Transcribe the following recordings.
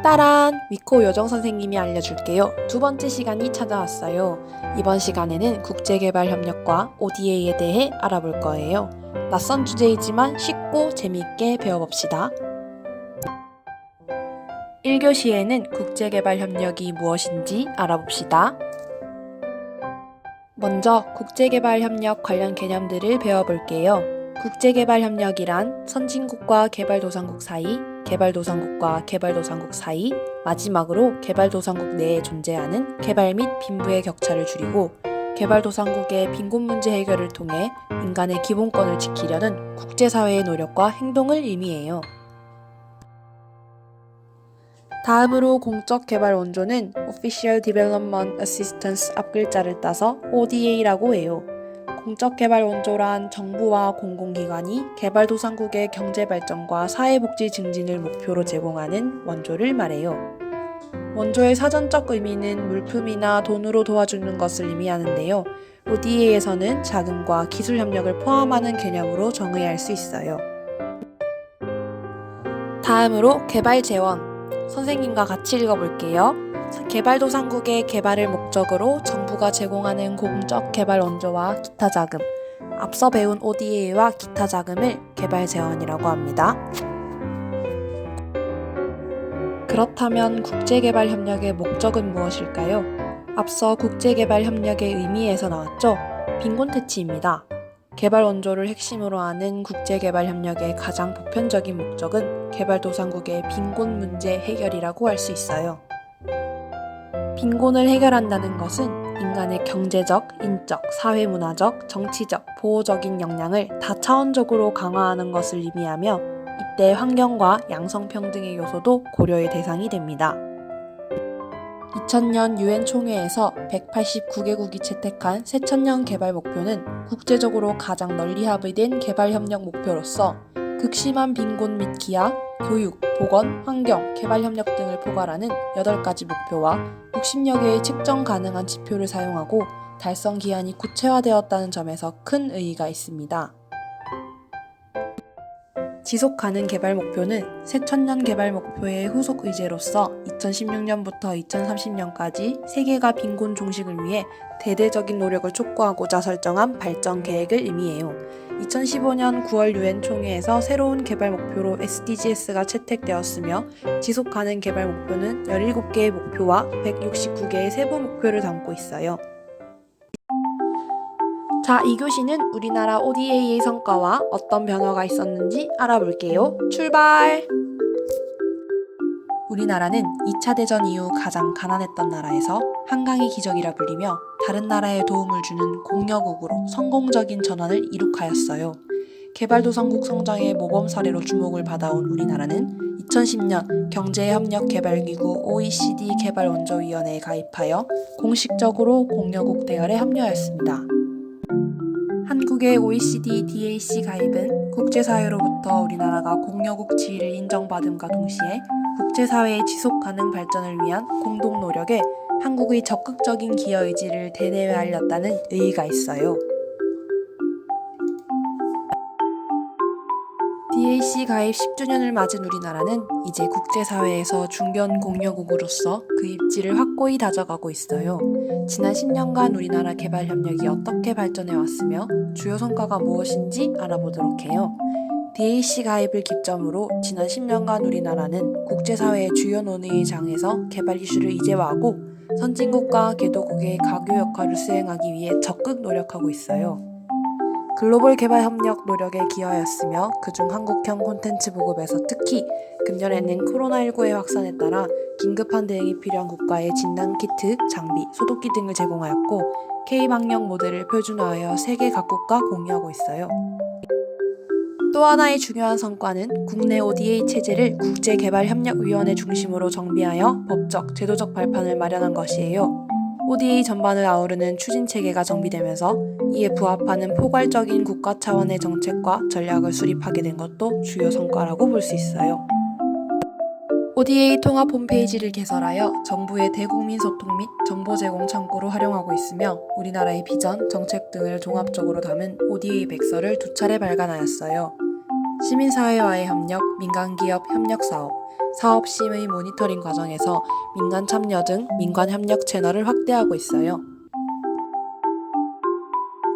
따란! 위코 요정 선생님이 알려줄게요. 두 번째 시간이 찾아왔어요. 이번 시간에는 국제개발협력과 ODA에 대해 알아볼 거예요. 낯선 주제이지만 쉽고 재미있게 배워봅시다. 1교시에는 국제개발협력이 무엇인지 알아봅시다. 먼저 국제개발협력 관련 개념들을 배워볼게요. 국제개발협력이란 선진국과 개발도상국 사이, 개발도상국과 개발도상국 사이, 마지막으로 개발도상국 내에 존재하는 개발 및 빈부의 격차를 줄이고 개발도상국의 빈곤 문제 해결을 통해 인간의 기본권을 지키려는 국제사회의 노력과 행동을 의미해요. 다음으로 공적 개발 원조는 Official Development Assistance 앞글자를 따서 ODA라고 해요. 공적 개발 원조란 정부와 공공기관이 개발도상국의 경제 발전과 사회복지 증진을 목표로 제공하는 원조를 말해요. 원조의 사전적 의미는 물품이나 돈으로 도와주는 것을 의미하는데요. ODA에서는 자금과 기술 협력을 포함하는 개념으로 정의할 수 있어요. 다음으로 개발 재원. 선생님과 같이 읽어볼게요. 개발도상국의 개발을 목적으로 정부가 제공하는 공적 개발 원조와 기타 자금, 앞서 배운 ODA와 기타 자금을 개발 재원이라고 합니다. 그렇다면 국제개발협력의 목적은 무엇일까요? 앞서 국제개발협력의 의미에서 나왔죠? 빈곤 퇴치입니다. 개발 원조를 핵심으로 하는 국제개발협력의 가장 보편적인 목적은 개발도상국의 빈곤 문제 해결이라고 할 수 있어요. 빈곤을 해결한다는 것은 인간의 경제적, 인적, 사회문화적, 정치적, 보호적인 역량을 다차원적으로 강화하는 것을 의미하며 이때 환경과 양성평등의 요소도 고려의 대상이 됩니다. 2000년 유엔 총회에서 189개국이 채택한 새천년 개발 목표는 국제적으로 가장 널리 합의된 개발협력 목표로서 극심한 빈곤 및 기아, 교육, 보건, 환경, 개발협력 등을 포괄하는 8가지 목표와 60여 개의 측정 가능한 지표를 사용하고 달성 기한이 구체화되었다는 점에서 큰 의의가 있습니다. 지속가능 개발 목표는 새천년 개발 목표의 후속 의제로서 2016년부터 2030년까지 세계가 빈곤 종식을 위해 대대적인 노력을 촉구하고자 설정한 발전 계획을 의미해요. 2015년 9월 유엔 총회에서 새로운 개발 목표로 SDGs가 채택되었으며 지속가능 개발 목표는 17개의 목표와 169개의 세부 목표를 담고 있어요. 자, 2교시는 우리나라 ODA의 성과와 어떤 변화가 있었는지 알아볼게요. 출발! 우리나라는 2차 대전 이후 가장 가난했던 나라에서 한강의 기적이라 불리며 다른 나라에 도움을 주는 공여국으로 성공적인 전환을 이룩하였어요. 개발도상국 성장의 모범 사례로 주목을 받아온 우리나라는 2010년 경제협력개발기구 OECD 개발원조위원회에 가입하여 공식적으로 공여국 대열에 합류하였습니다. 한국의 OECD DAC 가입은 국제사회로부터 우리나라가 공여국 지위를 인정받음과 동시에 국제사회의 지속가능 발전을 위한 공동노력에 한국의 적극적인 기여의지를 대내외알렸다는 의의가 있어요. DAC 가입 10주년을 맞은 우리나라는 이제 국제사회에서 중견 공여국으로서 그 입지를 확고히 다져가고 있어요. 지난 10년간 우리나라 개발협력이 어떻게 발전해왔으며 주요 성과가 무엇인지 알아보도록 해요. DAC 가입을 기점으로 지난 10년간 우리나라는 국제사회의 주요 논의의 장에서 개발 이슈를 이제화하고 선진국과 개도국의 가교 역할을 수행하기 위해 적극 노력하고 있어요. 글로벌 개발 협력 노력에 기여하였으며 그중 한국형 콘텐츠 보급에서 특히 금년에는 코로나19의 확산에 따라 긴급한 대응이 필요한 국가에 진단키트, 장비, 소독기 등을 제공하였고 K방역 모델을 표준화하여 세계 각국과 공유하고 있어요. 또 하나의 중요한 성과는 국내 ODA 체제를 국제개발협력위원회 중심으로 정비하여 법적, 제도적 발판을 마련한 것이에요. ODA 전반을 아우르는 추진체계가 정비되면서 이에 부합하는 포괄적인 국가 차원의 정책과 전략을 수립하게 된 것도 주요 성과라고 볼 수 있어요. ODA 통합 홈페이지를 개설하여 정부의 대국민 소통 및 정보 제공 창구로 활용하고 있으며 우리나라의 비전, 정책 등을 종합적으로 담은 ODA 백서를 2차례 발간하였어요. 시민사회와의 협력, 민간기업 협력사업, 사업심의 모니터링 과정에서 민간 참여 등 민관 협력 채널을 확대하고 있어요.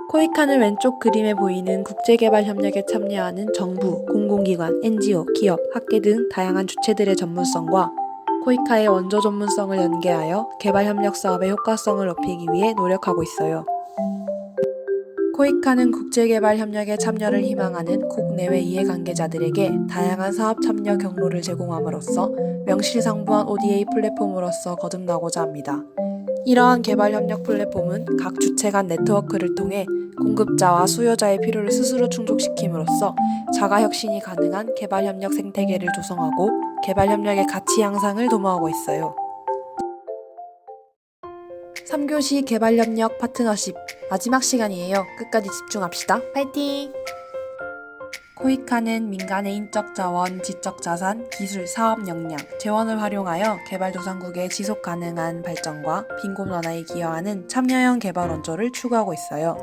코이카는 왼쪽 그림에 보이는 국제개발 협력에 참여하는 정부, 공공기관, NGO, 기업, 학계 등 다양한 주체들의 전문성과 코이카의 원조 전문성을 연계하여 개발협력 사업의 효과성을 높이기 위해 노력하고 있어요. 코이카는 국제개발협력에 참여를 희망하는 국내외 이해관계자들에게 다양한 사업 참여 경로를 제공함으로써 명실상부한 ODA 플랫폼으로서 거듭나고자 합니다. 이러한 개발협력 플랫폼은 각 주체 간 네트워크를 통해 공급자와 수요자의 필요를 스스로 충족시킴으로써 자가혁신이 가능한 개발협력 생태계를 조성하고 개발협력의 가치 향상을 도모하고 있어요. 3교시 개발협력 파트너십 마지막 시간이에요. 끝까지 집중합시다. 파이팅! 코이카는 민간의 인적 자원, 지적 자산, 기술, 사업 역량, 재원을 활용하여 개발도상국의 지속 가능한 발전과 빈곤 완화에 기여하는 참여형 개발 원조를 추구하고 있어요.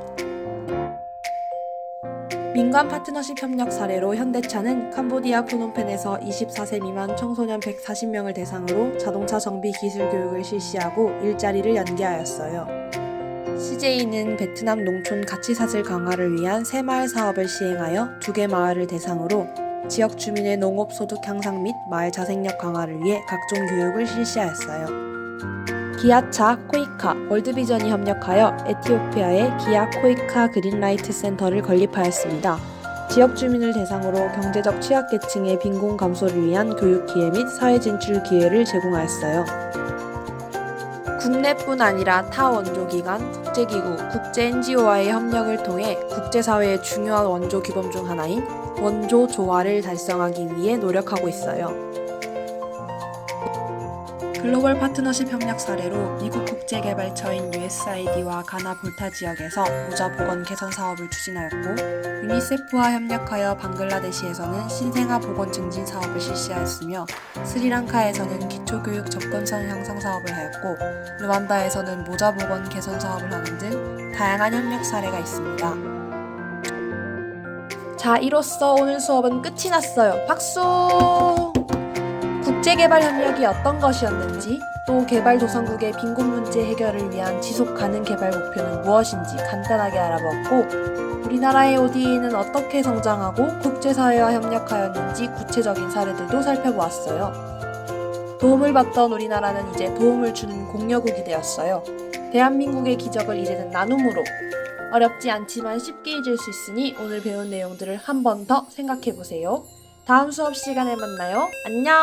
민관 파트너십 협력 사례로 현대차는 캄보디아 프놈펜에서 24세 미만 청소년 140명을 대상으로 자동차 정비 기술 교육을 실시하고 일자리를 연계하였어요. CJ는 베트남 농촌 가치사슬 강화를 위한 새마을 사업을 시행하여 2개 마을을 대상으로 지역 주민의 농업 소득 향상 및 마을 자생력 강화를 위해 각종 교육을 실시하였어요. 기아차, 코이카, 월드비전이 협력하여 에티오피아의 기아 코이카 그린라이트 센터를 건립하였습니다. 지역 주민을 대상으로 경제적 취약계층의 빈곤 감소를 위한 교육 기회 및 사회 진출 기회를 제공하였어요. 국내뿐 아니라 타 원조기관, 국제기구, 국제 NGO와의 협력을 통해 국제사회의 중요한 원조 규범 중 하나인 원조 조화를 달성하기 위해 노력하고 있어요. 글로벌 파트너십 협력 사례로 미국 국제개발처인 USAID와 가나 볼타 지역에서 모자 보건 개선 사업을 추진하였고, 유니세프와 협력하여 방글라데시에서는 신생아 보건 증진 사업을 실시하였으며, 스리랑카에서는 기초교육 접근성 향상 사업을 하였고, 르완다에서는 모자 보건 개선 사업을 하는 등 다양한 협력 사례가 있습니다. 자, 이로써 오늘 수업은 끝이 났어요. 박수! 국제개발협력이 어떤 것이었는지, 또 개발도상국의 빈곤 문제 해결을 위한 지속가능 개발 목표는 무엇인지 간단하게 알아보았고, 우리나라의 ODA는 어떻게 성장하고 국제사회와 협력하였는지 구체적인 사례들도 살펴보았어요. 도움을 받던 우리나라는 이제 도움을 주는 공여국이 되었어요. 대한민국의 기적을 이제는 나눔으로. 어렵지 않지만 쉽게 잊을 수 있으니 오늘 배운 내용들을 한 번 더 생각해보세요. 다음 수업 시간에 만나요. 안녕!